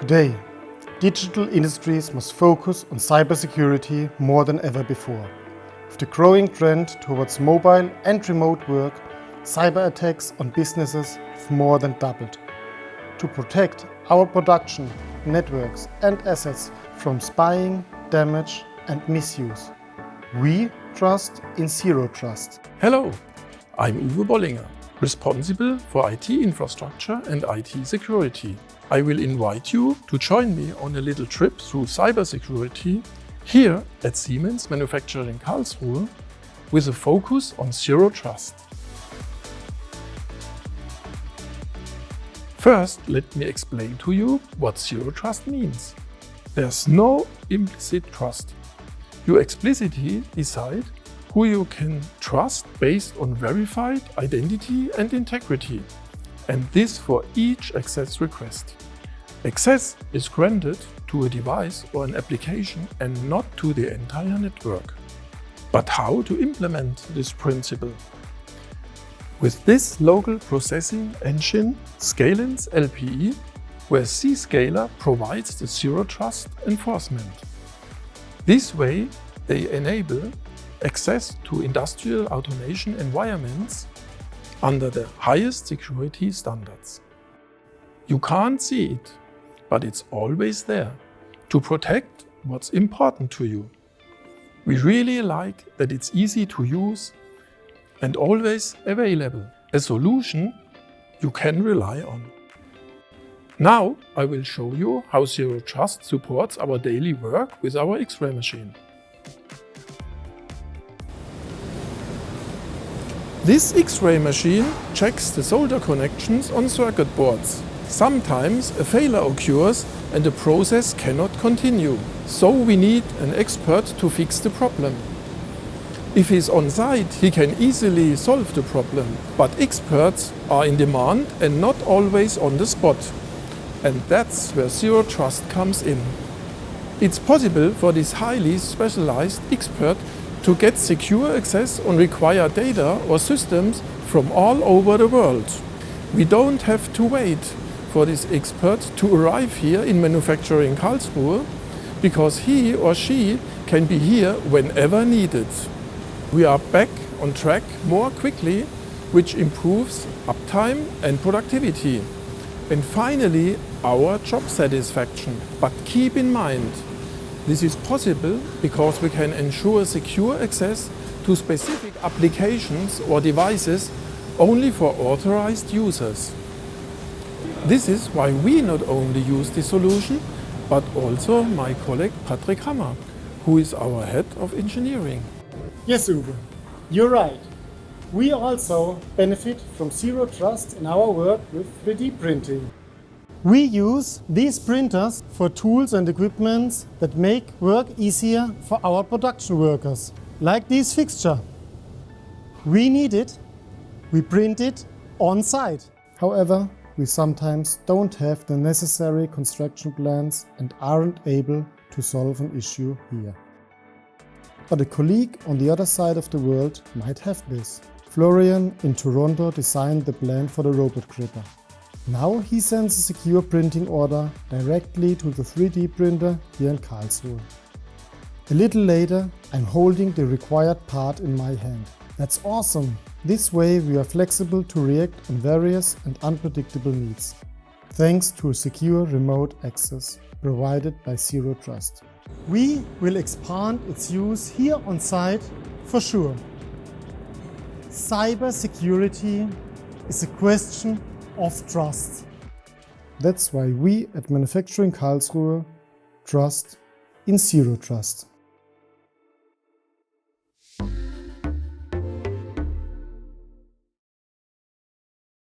Today, digital industries must focus on cybersecurity more than ever before. With the growing trend towards mobile and remote work, cyber attacks on businesses have more than doubled. To protect our production, networks and assets from spying, damage and misuse, we trust in Zero Trust. Hello, I'm Uwe Bollinger, responsible for IT infrastructure and IT security. I will invite you to join me on a little trip through cybersecurity here at Siemens Manufacturing Karlsruhe with a focus on Zero Trust. First, let me explain to you what Zero Trust means. There's no implicit trust. You explicitly decide who you can trust based on verified identity and integrity, and this for each access request. Access is granted to a device or an application and not to the entire network. But how to implement this principle? With this local processing engine, Scalence LPE, where Zscaler provides the Zero Trust enforcement. This way, they enable access to industrial automation environments under the highest security standards. You can't see it, but it's always there to protect what's important to you. We really like that it's easy to use and always available, a solution you can rely on. Now I will show you how Zero Trust supports our daily work with our X-ray machine. This X-ray machine checks the solder connections on circuit boards. Sometimes a failure occurs and the process cannot continue, so we need an expert to fix the problem. If he's on site, he can easily solve the problem, but experts are in demand and not always on the spot. And that's where Zero Trust comes in. It's possible for this highly specialized expert to get secure access on required data or systems from all over the world. We don't have to wait for this expert to arrive here in Manufacturing Karlsruhe, because he or she can be here whenever needed. We are back on track more quickly, which improves uptime and productivity. And finally, our job satisfaction. But keep in mind, this is possible because we can ensure secure access to specific applications or devices only for authorized users. This is why we not only use this solution, but also my colleague Patrick Hammer, who is our head of engineering. Yes, Uwe, you're right. We also benefit from Zero Trust in our work with 3D printing. We use these printers for tools and equipments that make work easier for our production workers, like this fixture. We need it, we print it on site. However, we sometimes don't have the necessary construction plans and aren't able to solve an issue here. But a colleague on the other side of the world might have this. Florian in Toronto designed the plan for the robot gripper. Now he sends a secure printing order directly to the 3D printer here in Karlsruhe. A little later, I'm holding the required part in my hand. That's awesome! This way we are flexible to react on various and unpredictable needs, thanks to a secure remote access provided by Zero Trust. We will expand its use here on site for sure. Cybersecurity is a question of trust. That's why we at Manufacturing Karlsruhe trust in Zero Trust.